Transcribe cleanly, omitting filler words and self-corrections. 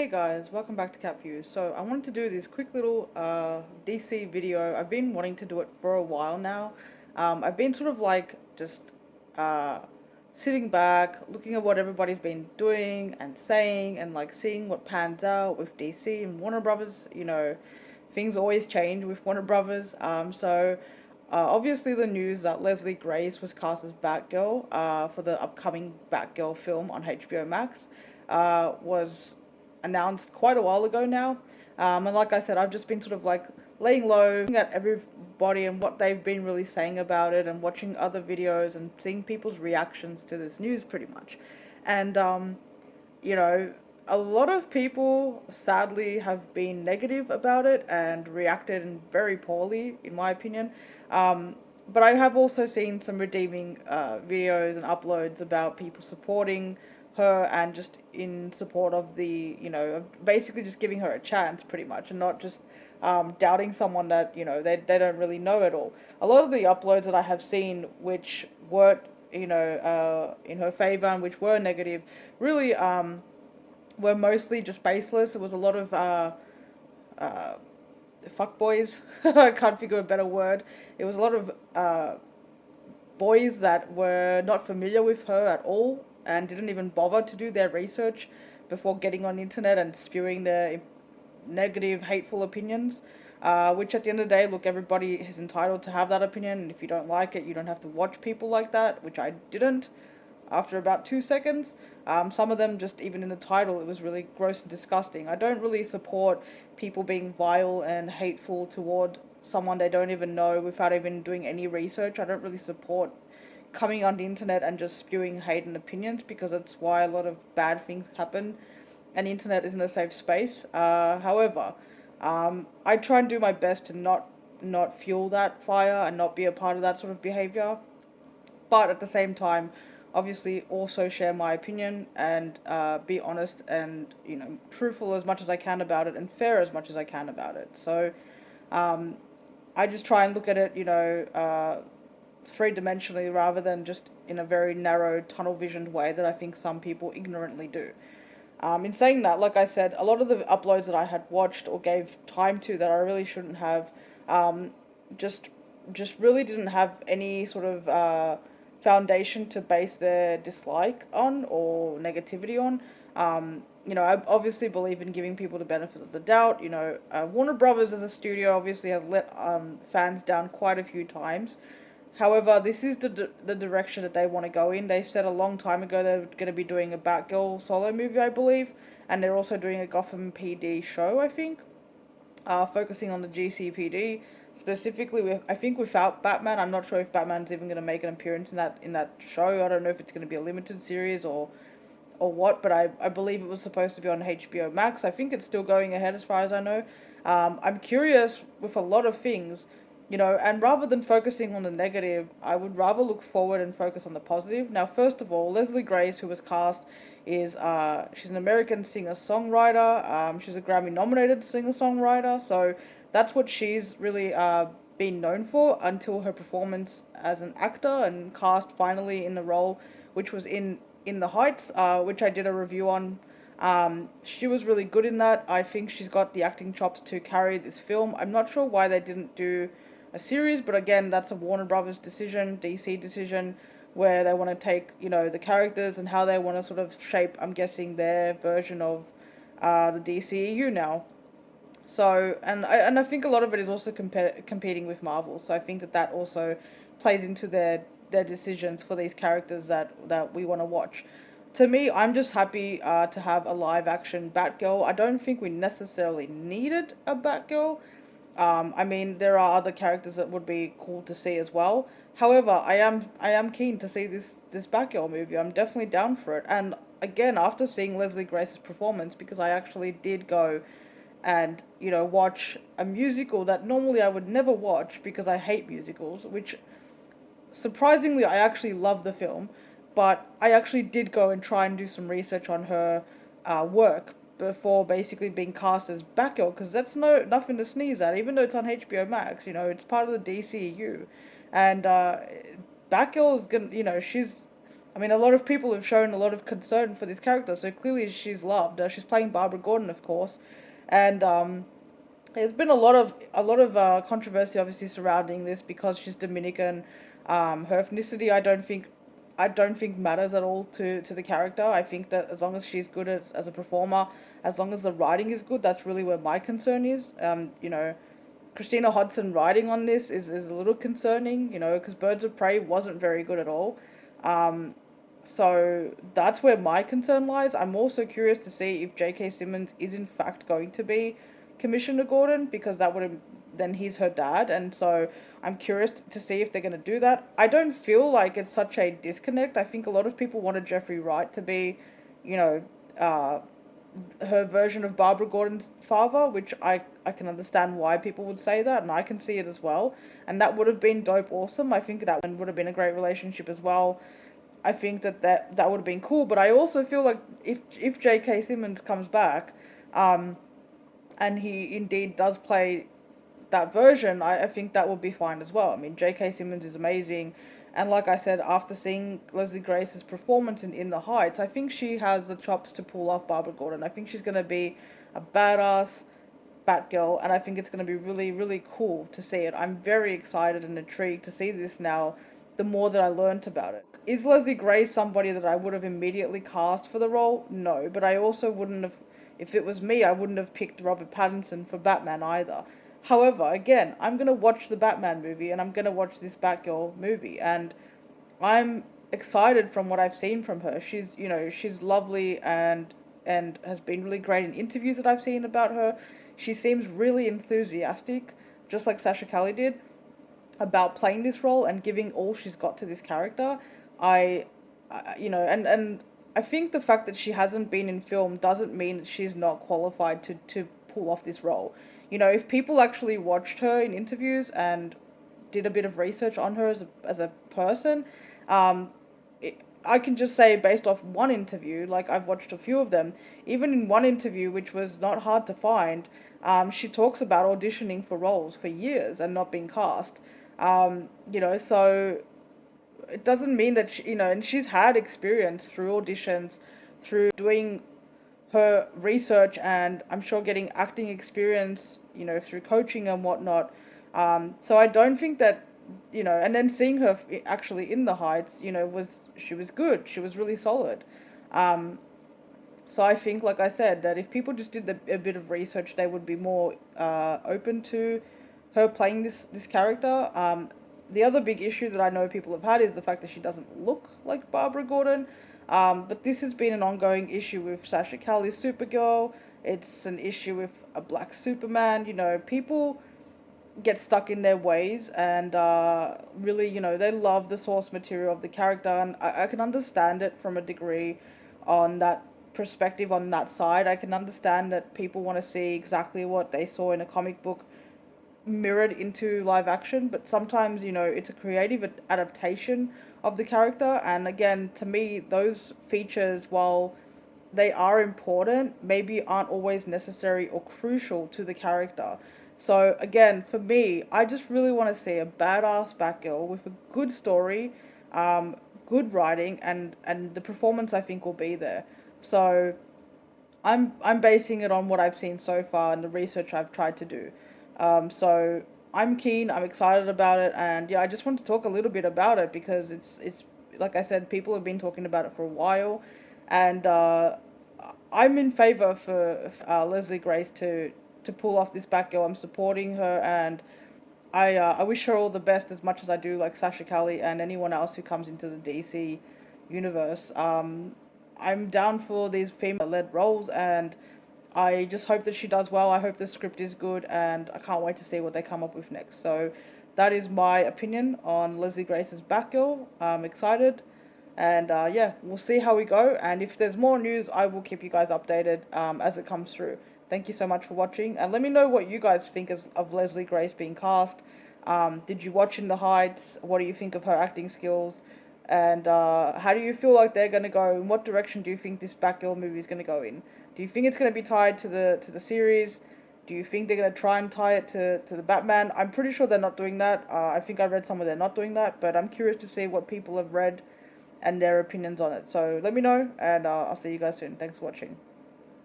Hey guys, welcome back to Cat Views. So I wanted to do this quick little DC video. I've been wanting to do it for a while now. I've been sort of like just uh, sitting back, looking at what everybody's been doing and saying, and like seeing what pans out with DC and Warner Brothers. Things always change with Warner Brothers. Obviously the news that Leslie Grace was cast as Batgirl for the upcoming Batgirl film on HBO Max was announced quite a while ago now. And like I said, I've just been sort of like laying low, looking at everybody and what they've been really saying about it, and watching other videos and seeing people's reactions to this news pretty much. And you know, a lot of people sadly have been negative about it and reacted very poorly, in my opinion. But I have also seen some redeeming videos and uploads about people supporting her and just in support of basically just giving her a chance pretty much, and not just doubting someone that, they don't really know at all. A lot of the uploads that I have seen, which weren't, in her favor and which were negative, really were mostly just baseless. It was a lot of fuck boys. I can't figure a better word. It was a lot of boys that were not familiar with her at all and didn't even bother to do their research before getting on the internet and spewing their negative, hateful opinions. Which at the end of the day, look, everybody is entitled to have that opinion, and if you don't like it, you don't have to watch people like that, which I didn't after about 2 seconds. Some of them, just even in the title, it was really gross and disgusting. I don't really support people being vile and hateful toward someone they don't even know without even doing any research. I don't really support coming on the internet and just spewing hate and opinions, because that's why a lot of bad things happen, and the internet isn't a safe space. However, I try and do my best to not fuel that fire and not be a part of that sort of behavior, but at the same time, obviously also share my opinion and be honest and, truthful as much as I can about it, and fair as much as I can about it. So I just try and look at it, three-dimensionally rather than just in a very narrow, tunnel-visioned way that I think some people ignorantly do. In saying that, like I said, a lot of the uploads that I had watched or gave time to that I really shouldn't have, um, just just really didn't have any sort of foundation to base their dislike on or negativity on. I obviously believe in giving people the benefit of the doubt. Warner Brothers as a studio obviously has let fans down quite a few times. However, this is the direction that they want to go in. They said a long time ago they were going to be doing a Batgirl solo movie, I believe, and they're also doing a Gotham PD show, I think, focusing on the GCPD specifically. I think without Batman. I'm not sure if Batman's even going to make an appearance in that show. I don't know if it's going to be a limited series or what, but I believe it was supposed to be on HBO Max. I think it's still going ahead as far as I know. I'm curious with a lot of things, and rather than focusing on the negative, I would rather look forward and focus on the positive. Now, first of all, Leslie Grace, who was cast, is she's an American singer-songwriter. She's a Grammy-nominated singer-songwriter, so that's what she's really been known for until her performance as an actor and cast finally in the role, which was in the Heights, which I did a review on. She was really good in that. I think she's got the acting chops to carry this film. I'm not sure why they didn't do a series, but again, that's a Warner Brothers decision, DC decision, where they want to take, the characters and how they want to sort of shape, I'm guessing, their version of the DCEU now. So, and I think a lot of it is also competing with Marvel. So I think that also plays into their decisions for these characters that we want to watch. To me, I'm just happy to have a live action Batgirl. I don't think we necessarily needed a Batgirl. I mean, there are other characters that would be cool to see as well. However, I am keen to see this Batgirl movie. I'm definitely down for it. And again, after seeing Leslie Grace's performance, because I actually did go and, watch a musical that normally I would never watch because I hate musicals, which surprisingly I actually love the film, but I actually did go and try and do some research on her work before basically being cast as Batgirl, because that's nothing to sneeze at. Even though it's on HBO Max, it's part of the DCU, and Batgirl is gonna, I mean, a lot of people have shown a lot of concern for this character, so clearly she's loved. She's playing Barbara Gordon, of course, and there's been a lot of controversy, obviously, surrounding this because she's Dominican. Her ethnicity, I don't think matters at all to the character. I think that as long as she's good as a performer, as long as the writing is good, that's really where my concern is. Christina Hodson writing on this is a little concerning, because Birds of Prey wasn't very good at all. So that's where my concern lies. I'm also curious to see if J.K. Simmons is in fact going to be Commissioner Gordon, because that would have then he's her dad, and so I'm curious to see if they're going to do that. I don't feel like it's such a disconnect. I think a lot of people wanted Jeffrey Wright to be, you know, uh, her version of Barbara Gordon's father, which I can understand why people would say that, and I can see it as well. And that would have been dope, awesome. I think that would have been a great relationship as well. I think that would have been cool. But I also feel like if J.K. Simmons comes back, and he indeed does play that version, I think that would be fine as well. I mean, J.K. Simmons is amazing. And like I said, after seeing Leslie Grace's performance in The Heights, I think she has the chops to pull off Barbara Gordon. I think she's going to be a badass Batgirl, and I think it's going to be really, really cool to see it. I'm very excited and intrigued to see this now, the more that I learnt about it. Is Leslie Grace somebody that I would have immediately cast for the role? No, but I also wouldn't have, if it was me, I wouldn't have picked Robert Pattinson for Batman either. However, again, I'm going to watch the Batman movie and I'm going to watch this Batgirl movie, and I'm excited from what I've seen from her. She's lovely and has been really great in interviews that I've seen about her. She seems really enthusiastic, just like Sasha Calle did, about playing this role and giving all she's got to this character. I, and I think the fact that she hasn't been in film doesn't mean that she's not qualified to pull off this role. If people actually watched her in interviews and did a bit of research on her as a person, um, I can just say based off one interview, like I've watched a few of them, even in one interview, which was not hard to find, she talks about auditioning for roles for years and not being cast. So it doesn't mean that and she's had experience through auditions, through doing her research, and I'm sure getting acting experience, through coaching and whatnot. So I don't think that, and then seeing her actually in the Heights, she was good. She was really solid. So I think, like I said, that if people just did a bit of research, they would be more open to her playing this character. The other big issue that I know people have had is the fact that she doesn't look like Barbara Gordon. But this has been an ongoing issue with Sasha Calle's Supergirl. It's an issue with a black Superman. People get stuck in their ways, and really, they love the source material of the character, and I can understand it from a degree on that perspective, on that side. I can understand that people want to see exactly what they saw in a comic book mirrored into live action, but sometimes, it's a creative adaptation of the character, and again, to me, those features, while they are important, maybe aren't always necessary or crucial to the character. So again, for me, I just really want to see a badass Batgirl with a good story, good writing, and the performance I think will be there. So I'm basing it on what I've seen so far and the research I've tried to do. So I'm keen. I'm excited about it, and yeah, I just want to talk a little bit about it because it's like I said, people have been talking about it for a while, and I'm in favor for Leslie Grace to pull off this Batgirl. I'm supporting her, and I wish her all the best as much as I do like Sasha Calle and anyone else who comes into the DC universe. I'm down for these female-led roles, and I just hope that she does well. I hope the script is good, and I can't wait to see what they come up with next. So that is my opinion on Leslie Grace's Batgirl. I'm excited, and yeah, we'll see how we go. And if there's more news, I will keep you guys updated as it comes through. Thank you so much for watching, and let me know what you guys think of Leslie Grace being cast. Did you watch In the Heights? What do you think of her acting skills? And how do you feel like they're going to go? In what direction do you think this Batgirl movie is going to go in? Do you think it's going to be tied to the series? Do you think they're going to try and tie it to the Batman? I'm pretty sure they're not doing that. I think I read somewhere they're not doing that, but I'm curious to see what people have read and their opinions on it. So let me know, and I'll see you guys soon. Thanks for watching.